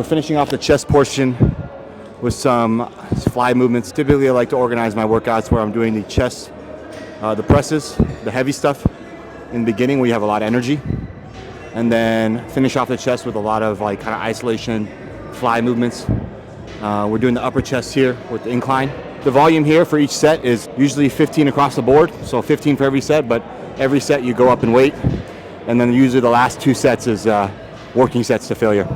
We're finishing off the chest portion with some fly movements. Typically, I like to organize my workouts where I'm doing the chest, the presses, the heavy stuff in the beginning where you have a lot of energy, and then finish off the chest with a lot of like kind of isolation fly movements. We're doing the upper chest here with the incline. The volume here for each set is usually 15 across the board, so 15 for every set, but every set you go up in weight, and then usually the last 2 sets is working sets to failure.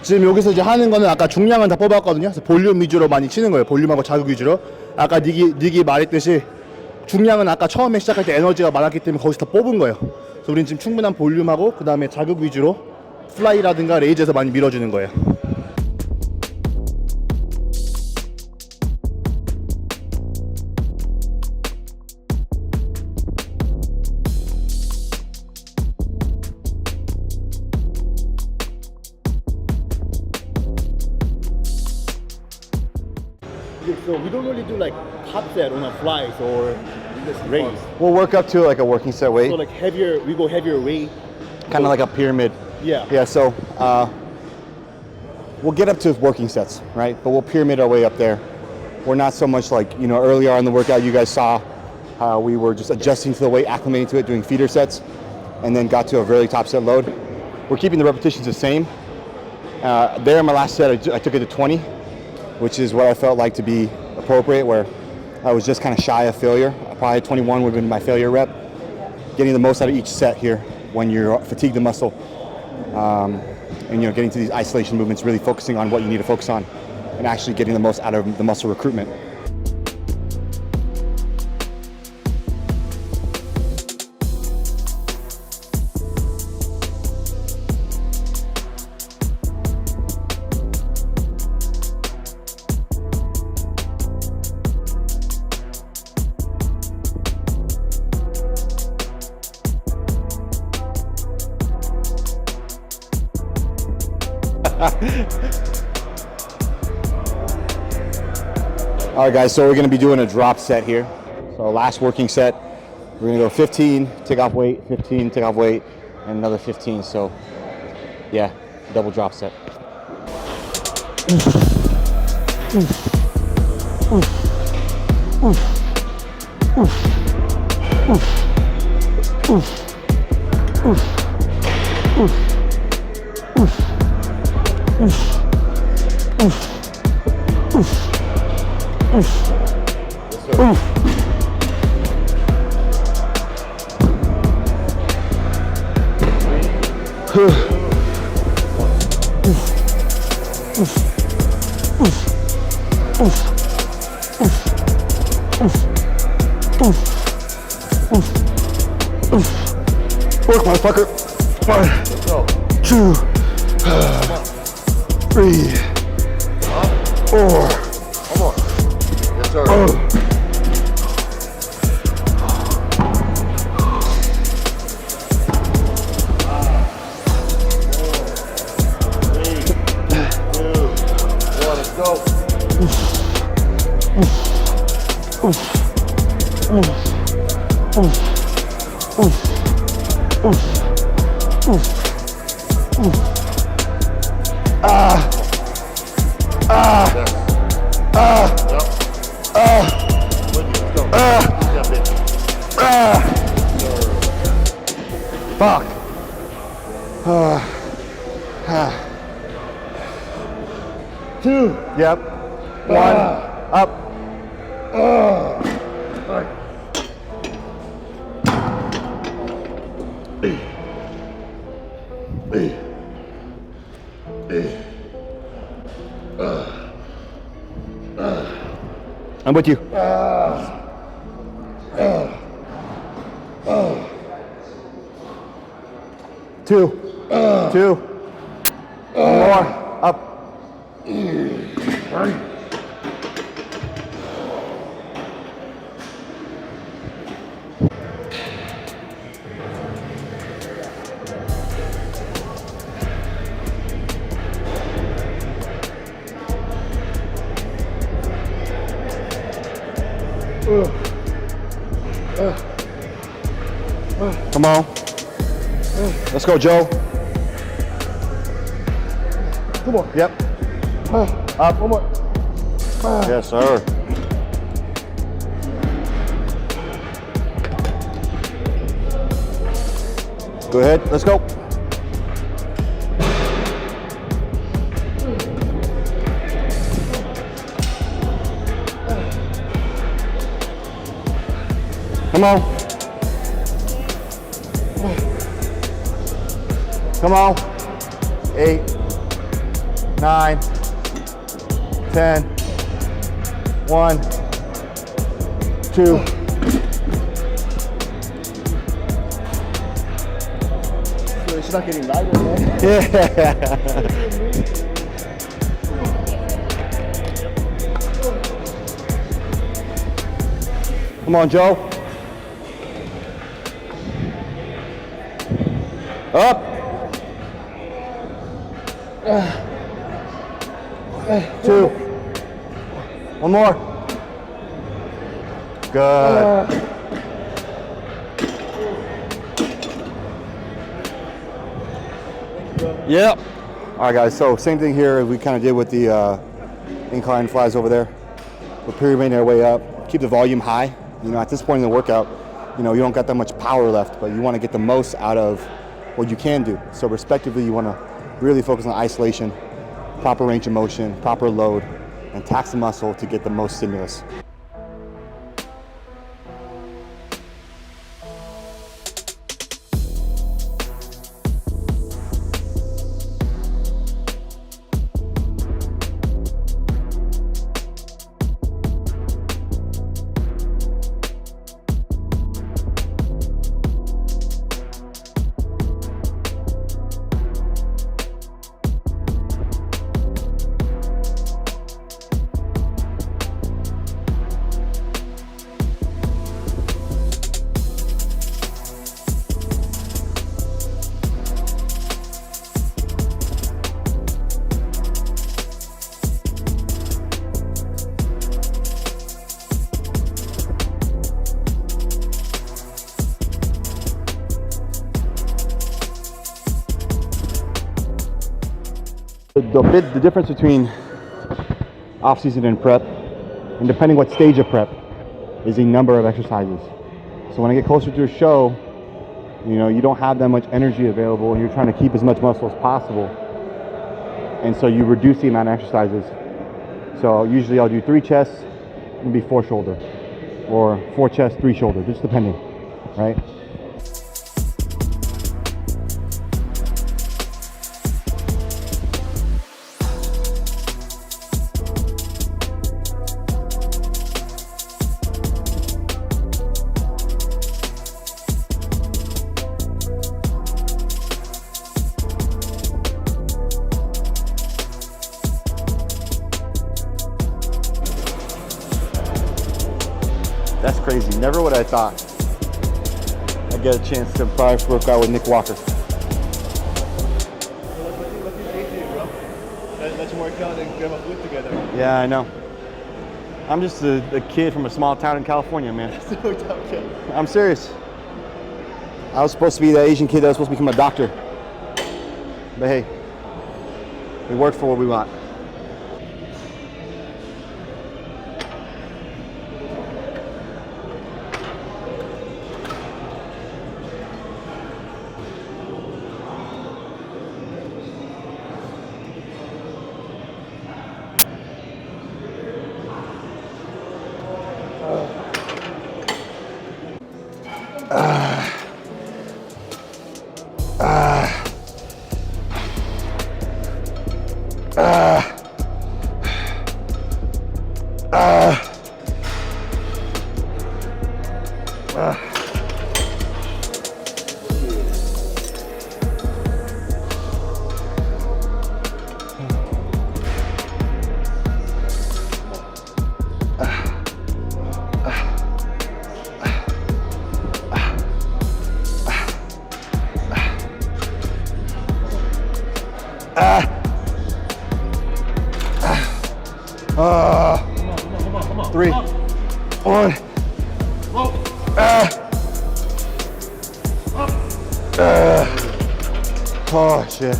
지금 여기서 이제 하는 거는 아까 중량은 다 뽑았거든요. 그래서 볼륨 위주로 많이 치는 거예요. 볼륨하고 자극 위주로. 아까 닉이 말했듯이 중량은 아까 처음에 시작할 때 에너지가 많았기 때문에 거기서 다 뽑은 거예요. 그래서 우린 지금 충분한 볼륨하고 그 다음에 자극 위주로 플라이라든가 레이즈에서 많이 밀어주는 거예요. So we don't really do like top set on a flies or raise. We'll work up to like a working set weight. So like heavier, we go heavier weight. Kind of like a pyramid. Yeah. Yeah, so we'll get up to working sets, right? But we'll pyramid our way up there. We're not so much like, you know, earlier on in the workout, you guys saw how we were just adjusting to the weight, acclimating to it, doing feeder sets, and then got to a very top set load. We're keeping the repetitions the same. There in my last set, I took it to 20, which is what I felt like to be appropriate, where I was just kind of shy of failure. Probably 21 would have been my failure rep. Getting the most out of each set here when you're fatigued the muscle. And you know, getting to these isolation movements, really focusing on what you need to focus on and actually getting the most out of the muscle recruitment. All right, guys, so we're going to be doing a drop set here. So last working set, we're going to go 15, take off weight, 15, take off weight, and another 15. So yeah, double drop set. Work, motherfucker. 1, 2, 3, 4. Come on. Yes, sir. Let's go. Fuck. 2. Yep. 1. Up. I'm with you. 2. 2. One more. Up. Come on. Let's go, Joe. Come on. Yep. Up. One more. Yes, sir. Go ahead. Let's go. Come on. Come on. 8, 9, 10, 1, 2. She's not getting lighter, man. Yeah. Come on, Joe. Up. 2. One more. Good. Yep. All right, guys. So same thing here. We kind of did with the incline flies over there. We're pyramiding our way up. Keep the volume high. You know, at this point in the workout, you know, you don't got that much power left, but you want to get the most out of what you can do. So respectively, you want to really focus on isolation, proper range of motion, proper load, and tax the muscle to get the most stimulus. The difference between off-season and prep, and depending what stage of prep, is the number of exercises. So when I get closer to a show, you know, you don't have that much energy available and you're trying to keep as much muscle as possible. And so you reduce the amount of exercises. So usually I'll do 3 chests, maybe 4 shoulder, or 4 chest, 3 shoulder, just depending, right? That's crazy. Never would I thought I'd get a chance to probably work out with Nick Walker. Let's work out and grab a food together. Yeah, I know. I'm just a kid from a small town in California, man. I'm serious. I was supposed to be the Asian kid that was supposed to become a doctor. But hey, we work for what we want. Come on. 3, 1. Oh shit.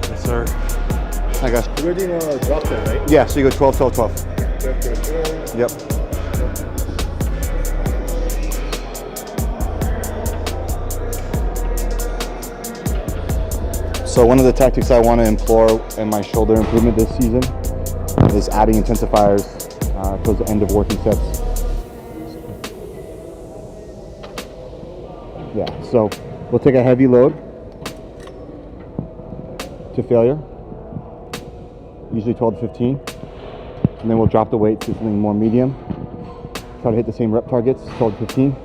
Yes, sir. I got you. We're doing a drop set, right? Yeah, so you go 12, 12, 12. Yep. So one of the tactics I want to employ in my shoulder improvement this season is adding intensifiers towards the end of working sets. Yeah, so we'll take a heavy load to failure, usually 12 to 15, and then we'll drop the weight to something more medium. Try to hit the same rep targets, 12 to 15.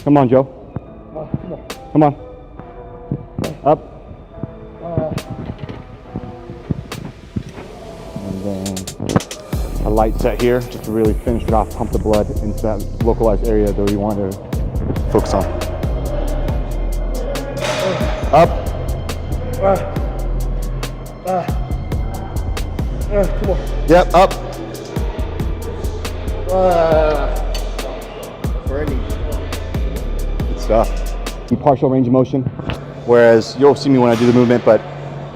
Come on, Joe. Come on. Up. And then a light set here, just to really finish it off, pump the blood into that localized area that we want to focus on. Up. Come on. Yep, up. Burning. Good stuff. Partial range of motion, whereas you'll see me when I do the movement, but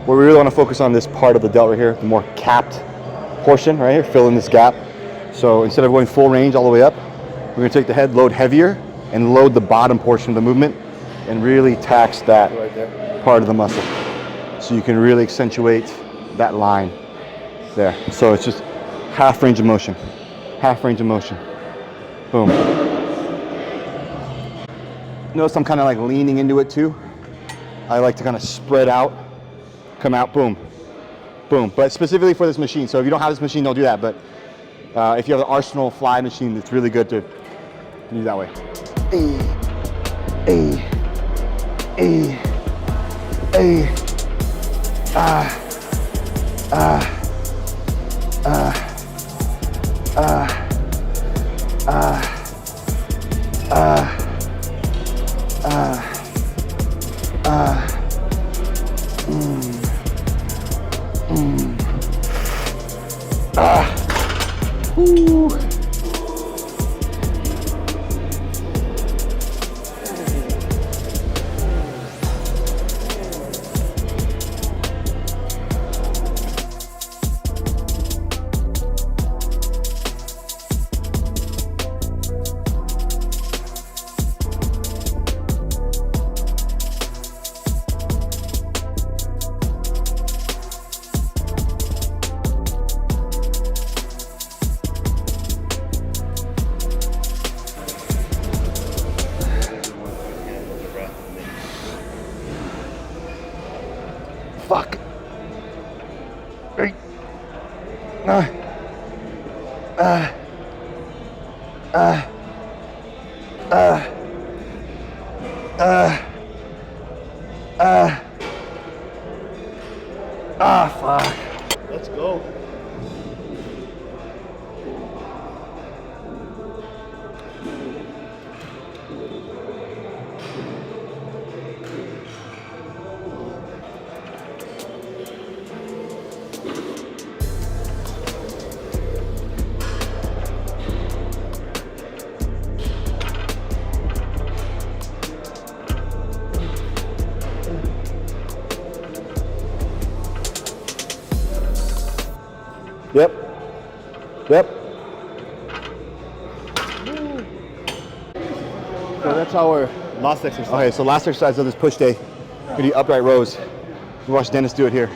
where we really want to focus on this part of the delt right here, the more capped portion right here, fill in this gap. So instead of going full range all the way up, we're going to take the head load heavier and load the bottom portion of the movement and really tax that Right there. part of the muscle. So you can really accentuate that line there. So it's just half range of motion, half range of motion. Boom. Notice I'm kind of like leaning into it too. I like to kind of spread out, come out, boom, boom. But specifically for this machine. So if you don't have this machine, don't do that. But if you have the Arsenal fly machine, it's really good to do that way. Fuck. Right. Fuck. Let's go. Yep. Yep. So that's our last exercise. Okay, so last exercise of this push day, we do upright rows. We watched Dennis do it here.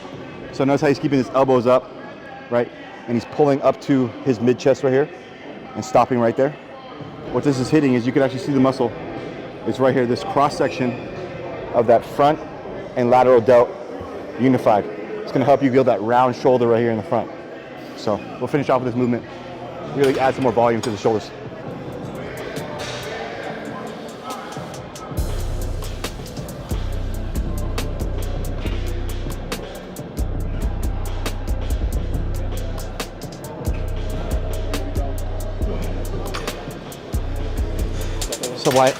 So notice how he's keeping his elbows up, right? And he's pulling up to his mid chest right here and stopping right there. What this is hitting is you can actually see the muscle. It's right here, this cross section of that front and lateral delt unified. It's gonna help you build that round shoulder right here in the front. So we'll finish off with this movement. Really add some more volume to the shoulders. So Wyatt.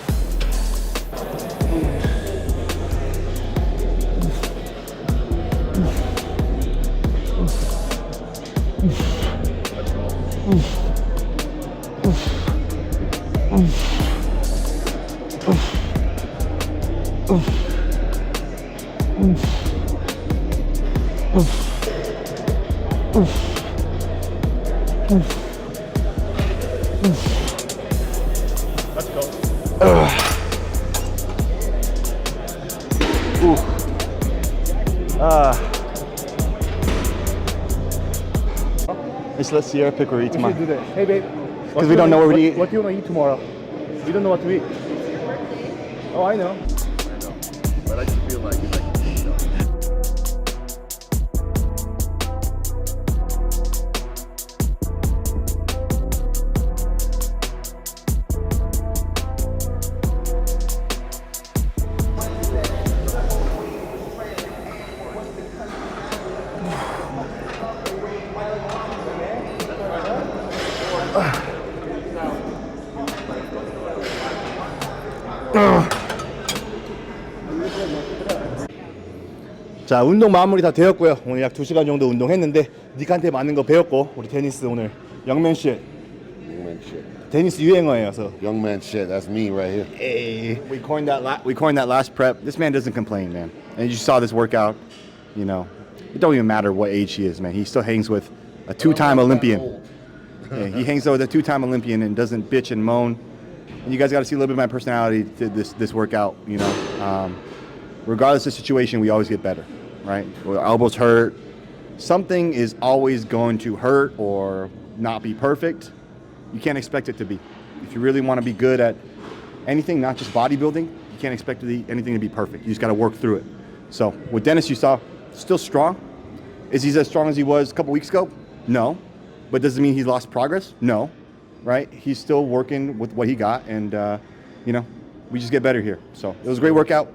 Let's let Sierra pick where we eat tomorrow. Do that. Hey babe. Because we don't know where we're to eat. What do you want to eat tomorrow? We don't know what to eat. Oh, I know. But I just feel like 자, 운동 마무리 다 되었고요. 오늘 약 2시간 정도 운동했는데 닉한테 많은 거 배웠고 우리 데니스 오늘 영맨 쉣. young man shit. 데니스 유행어예요. 그래서 Young man shit. That's me right here. 에이. We coined that last prep. This man doesn't complain, man. And you saw this workout. You know, it don't even matter what age he is, man. He still hangs with a two-time Olympian. Yeah, he hangs out with a two-time Olympian and doesn't bitch and moan. And you guys got to see a little bit of my personality to this workout. You know, regardless of the situation, we always get better, right? Our elbows hurt. Something is always going to hurt or not be perfect. You can't expect it to be. If you really want to be good at anything, not just bodybuilding, you can't expect anything to be perfect. You just got to work through it. So with Dennis, you saw still strong. Is he as strong as he was a couple weeks ago? No. But does it mean he's lost progress? No. Right? He's still working with what he got, and you know, we just get better here. So it was a great workout.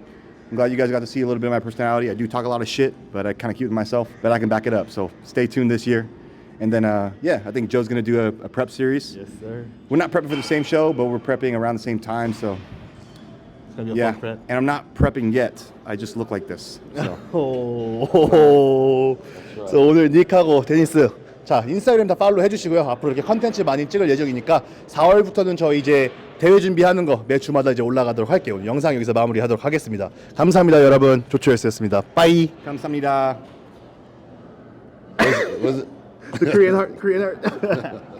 I'm glad you guys got to see a little bit of my personality. I do talk a lot of shit, but I kind of keep it to myself, but I can back it up. So stay tuned this year. And then, yeah, I think Joe's going to do a prep series. Yes, sir. We're not prepping for the same show, but we're prepping around the same time. So, It's gonna be a yeah. fun prep. And I'm not prepping yet. I just look like this. So. 오. 그래서 오늘 닉하고 데니스 자 인스타그램 다 팔로우 해주시고요. 앞으로 이렇게 컨텐츠 많이 찍을 예정이니까 4월부터는 저희 이제 대회 준비하는 거 매 주마다 이제 올라가도록 할게요. 오늘 영상 여기서 마무리하도록 하겠습니다. 감사합니다, 여러분. 조초였습니다. 빠이. 감사합니다. Was it? The Korean heart.